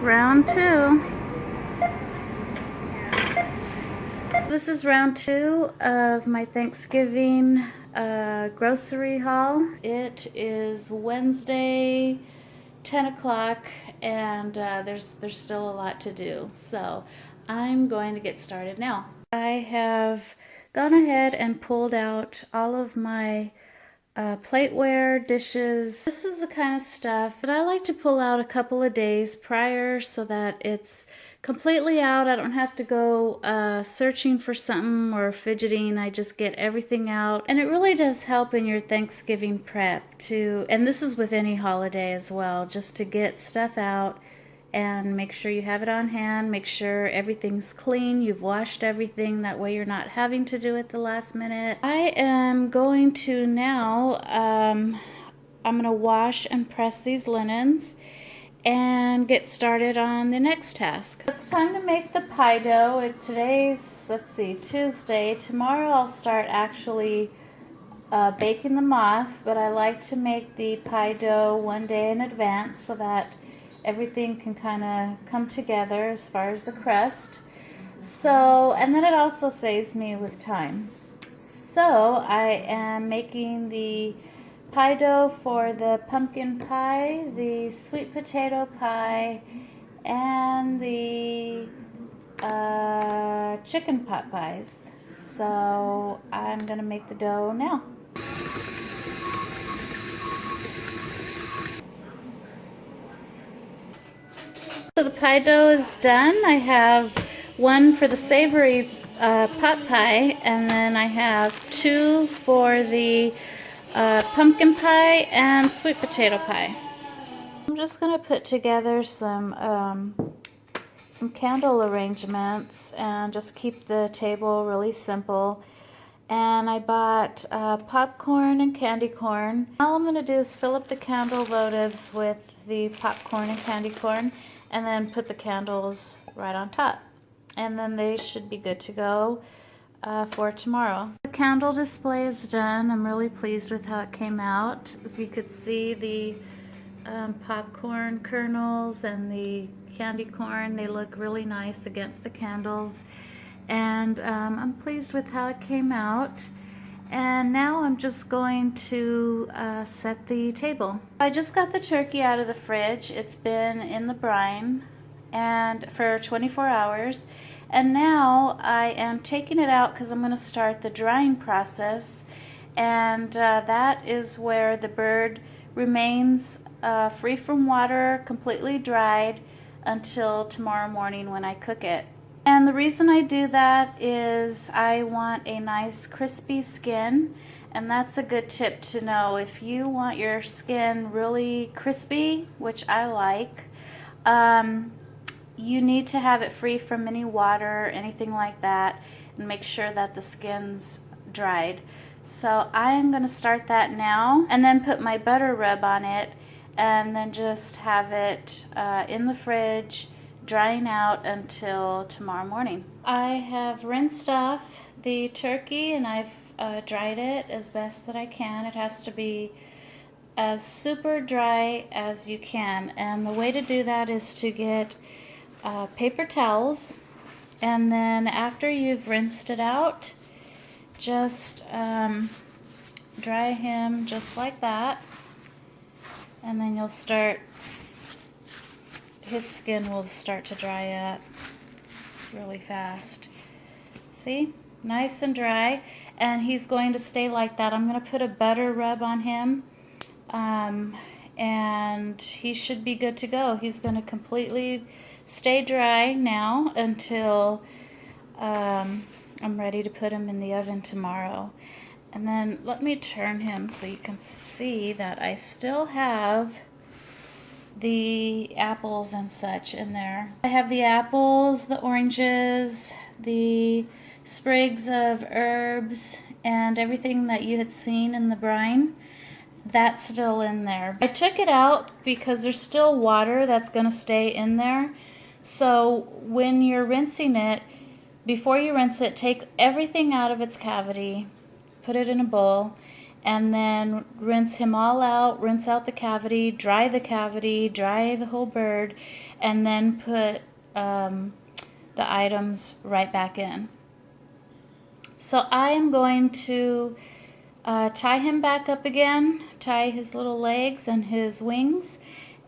Round two. This is round two of my Thanksgiving grocery haul. It is Wednesday, 10 o'clock, and there's still a lot to do. So I'm going to get started now. I have gone ahead and pulled out all of my plateware, dishes. This is the kind of stuff that I like to pull out a couple of days prior so that it's completely out. I don't have to go searching for something or fidgeting. I just get everything out. And it really does help in your Thanksgiving prep too. And this is with any holiday as well, just to get stuff out and make sure you have it on hand. Make sure everything's clean, you've washed everything, that way you're not having to do it the last minute. I am going to now, I'm going to wash and press these linens and get started on the next task. It's time to make the pie dough. Today's, let's see, Tuesday. Tomorrow I'll start actually baking them off, but I like to make the pie dough one day in advance so that everything can kind of come together as far as the crust. So, and then it also saves me with time. So I am making the pie dough for the pumpkin pie, the sweet potato pie, and the chicken pot pies. So I'm gonna make the dough now. So the pie dough is done. I have one for the savory pot pie, and then I have two for the pumpkin pie and sweet potato pie. I'm just going to put together some candle arrangements and just keep the table really simple. And I bought popcorn and candy corn. All I'm going to do is fill up the candle votives with the popcorn and candy corn, and then put the candles right on top. And then they should be good to go for tomorrow. The candle display is done. I'm really pleased with how it came out. As you could see, the popcorn kernels and the candy corn, they look really nice against the candles. And I'm pleased with how it came out. And now I'm just going to set the table. I just got the turkey out of the fridge. It's been in the brine and for 24 hours. And now I am taking it out because I'm going to start the drying process. And that is where the bird remains free from water, completely dried, until tomorrow morning when I cook it. And the reason I do that is I want a nice crispy skin, and that's a good tip to know. If you want your skin really crispy, which I like, you need to have it free from any water or anything like that, and make sure that the skin's dried. So I am going to start that now, and then put my butter rub on it, and then just have it in the fridge drying out until tomorrow morning. I have rinsed off the turkey and I've dried it as best that I can. It has to be as super dry as you can, and the way to do that is to get paper towels, and then after you've rinsed it out, just dry him just like that, and then you'll start, his skin will start to dry up really fast. See? Nice and dry. And he's going to stay like that. I'm going to put a butter rub on him. And he should be good to go. He's going to completely stay dry now until I'm ready to put him in the oven tomorrow. And then let me turn him so you can see that I still have the apples and such in there. I have the apples, the oranges, the sprigs of herbs, and everything that you had seen in the brine. That's still in there. I took it out because there's still water that's going to stay in there. So when you're rinsing it, before you rinse it, take everything out of its cavity, put it in a bowl, and then rinse him all out, rinse out the cavity, dry the whole bird, and then put the items right back in. So I am going to tie him back up again, tie his little legs and his wings,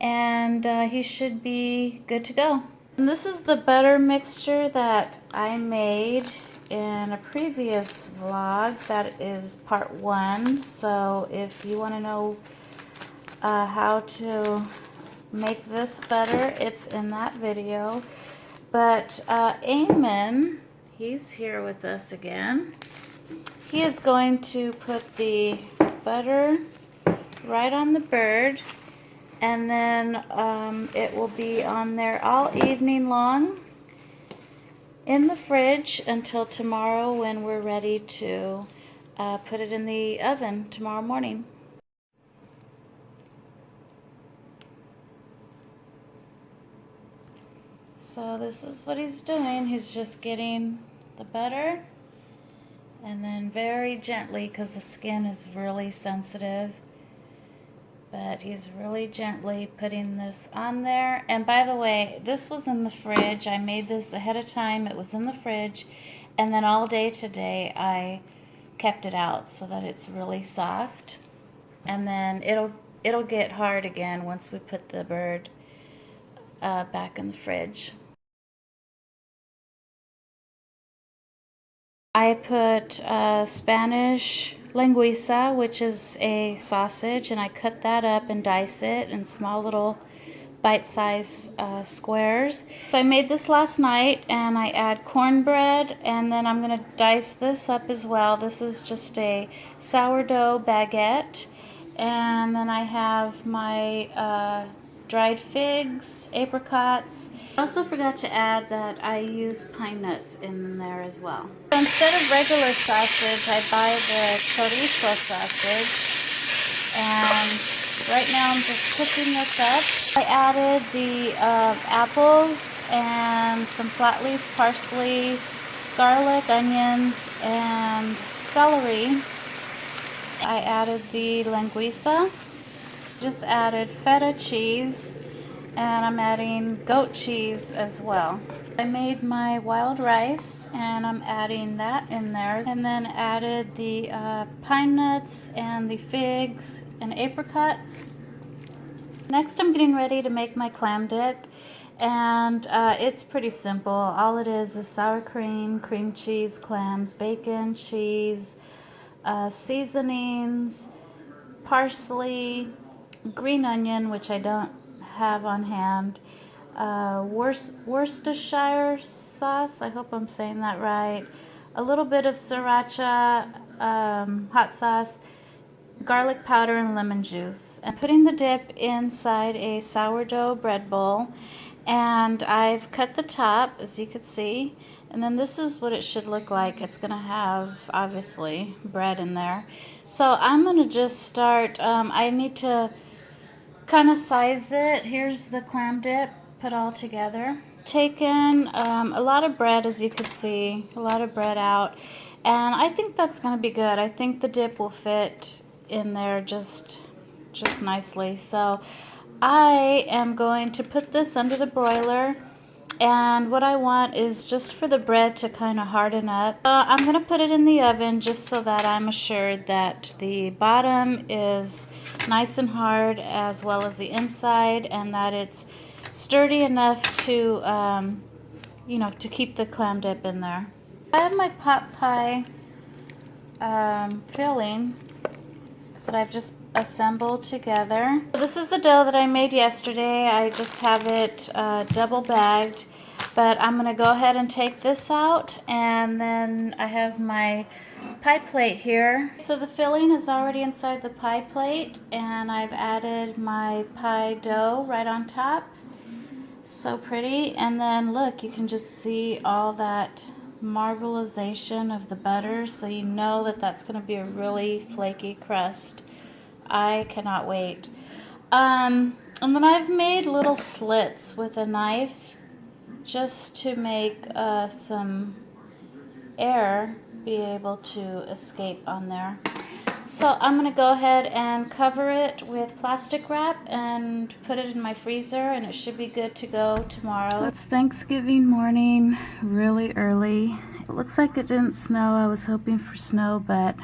and he should be good to go. And this is the butter mixture that I made in a previous vlog. That is part 1. So if you want to know how to make this butter, it's in that video. But Eamon, he's here with us again. He is going to put the butter right on the bird, and then it will be on there all evening long in the fridge until tomorrow, when we're ready to put it in the oven tomorrow morning. So this is what he's doing. He's just getting the butter, and then very gently, because the skin is really sensitive, but he's really gently putting this on there. And by the way, this was in the fridge. I made this ahead of time. It was in the fridge, and then all day today I kept it out so that it's really soft, and then it'll get hard again once we put the bird back in the fridge. I put Spanish linguiça, which is a sausage, and I cut that up and dice it in small little bite-sized squares. So I made this last night, and I add cornbread, and then I'm going to dice this up as well. This is just a sourdough baguette, and then I have my dried figs, apricots. I also forgot to add that I use pine nuts in there as well. So instead of regular sausage, I buy the xoxo sausage, and right now I'm just cooking this up. I added the apples and some flat leaf parsley, garlic, onions, and celery. I added the linguiça. Just added feta cheese, and I'm adding goat cheese as well. I made my wild rice, and I'm adding that in there, and then added the pine nuts and the figs and apricots. Next, I'm getting ready to make my clam dip, and it's pretty simple. All it is sour cream, cream cheese, clams, bacon, cheese, seasonings, parsley, green onion, which I don't have on hand, Worcestershire sauce, I hope I'm saying that right, a little bit of sriracha, hot sauce, garlic powder, and lemon juice. And putting the dip inside a sourdough bread bowl, and I've cut the top, as you can see, and then this is what it should look like. It's going to have, obviously, bread in there. So I'm going to just start, I need to kind of size it. Here's the clam dip put all together. Taken a lot of bread, as you can see, a lot of bread out, and I think that's going to be good. I think the dip will fit in there just nicely. So I am going to put this under the broiler, and what I want is just for the bread to kind of harden up. I'm going to put it in the oven just so that I'm assured that the bottom is nice and hard as well as the inside, and that it's sturdy enough to, you know, to keep the clam dip in there. I have my pot pie filling that I've just assembled together. This is the dough that I made yesterday. I just have it double bagged, but I'm going to go ahead and take this out, and then I have my pie plate here. So the filling is already inside the pie plate, and I've added my pie dough right on top. So pretty. And then look, you can just see all that marbleization of the butter, so you know that that's going to be a really flaky crust. I cannot wait. And then I've made little slits with a knife just to make some air be able to escape on there. So I'm going to go ahead and cover it with plastic wrap and put it in my freezer, and it should be good to go tomorrow. It's Thanksgiving morning, really early. It looks like it didn't snow. I was hoping for snow, but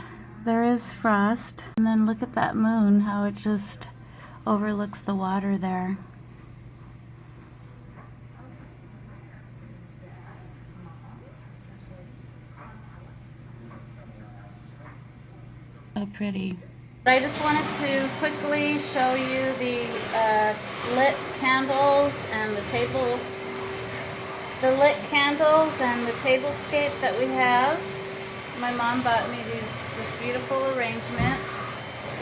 there is frost. And then look at that moon, how it just overlooks the water there. So pretty. I just wanted to quickly show you the lit candles and the lit candles and the tablescape that we have. My mom bought me this beautiful arrangement,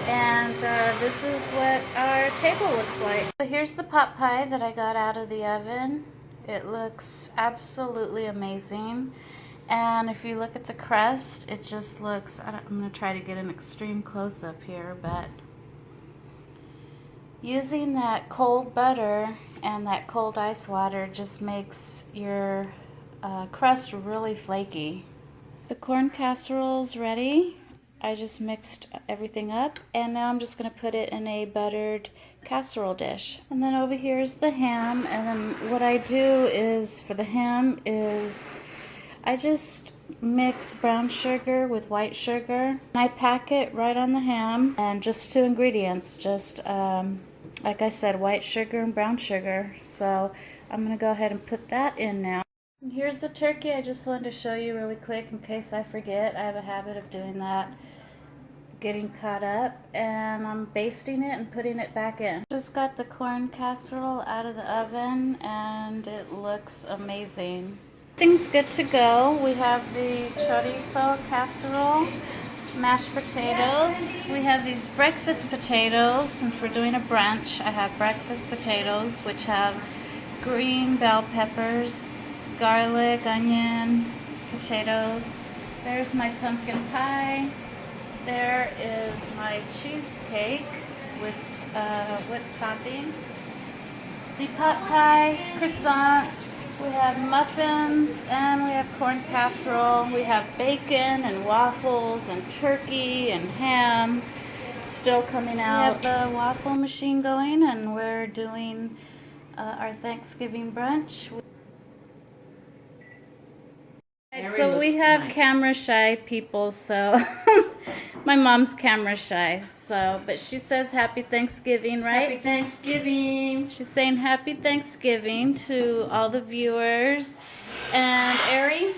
and this is what our table looks like. So here's the pot pie that I got out of the oven. It looks absolutely amazing. And if you look at the crust, it just looks, I'm going to try to get an extreme close-up here, but using that cold butter and that cold ice water just makes your crust really flaky. The corn casserole's ready. I just mixed everything up, and now I'm just going to put it in a buttered casserole dish. And then over here is the ham, and then what I do is, for the ham, is I just mix brown sugar with white sugar. I pack it right on the ham, and just 2 ingredients, just like I said, white sugar and brown sugar. So I'm gonna go ahead and put that in now. And here's the turkey. I just wanted to show you really quick in case I forget. I have a habit of doing that, getting caught up, and I'm basting it and putting it back in. Just got the corn casserole out of the oven, and it looks amazing. Everything's good to go. We have the chorizo casserole, mashed potatoes. We have these breakfast potatoes. Since we're doing a brunch, I have breakfast potatoes, which have green bell peppers, garlic, onion, potatoes. There's my pumpkin pie. There is my cheesecake with whipped topping. The pot pie, croissants. We have muffins, and we have corn casserole. We have bacon and waffles and turkey and ham still coming out. We have the waffle machine going, and we're doing our Thanksgiving brunch. So we have camera shy people, so my mom's camera shy, so, but she says happy Thanksgiving, right? Happy Thanksgiving. She's saying happy Thanksgiving to all the viewers. And Ari,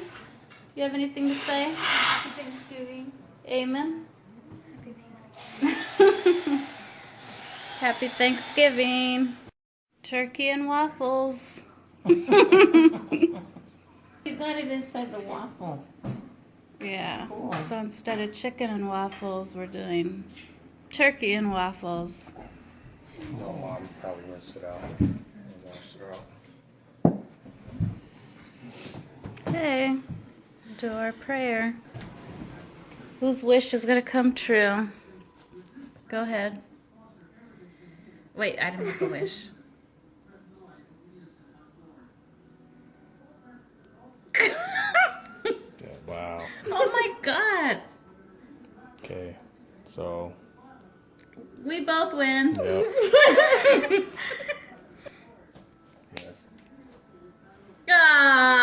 you have anything to say? Happy Thanksgiving. Amen. Happy Thanksgiving. Happy Thanksgiving. Turkey and waffles. You got it inside the waffle. Yeah. Cool. So instead of chicken and waffles, we're doing turkey and waffles. No, Mom probably rinsed it out and washed it out. Okay. Do our prayer. Whose wish is going to come true? Go ahead. Wait, I didn't make a wish. Yeah, wow. Oh my God. Okay, so. We both win. Yep. Yes. Ah.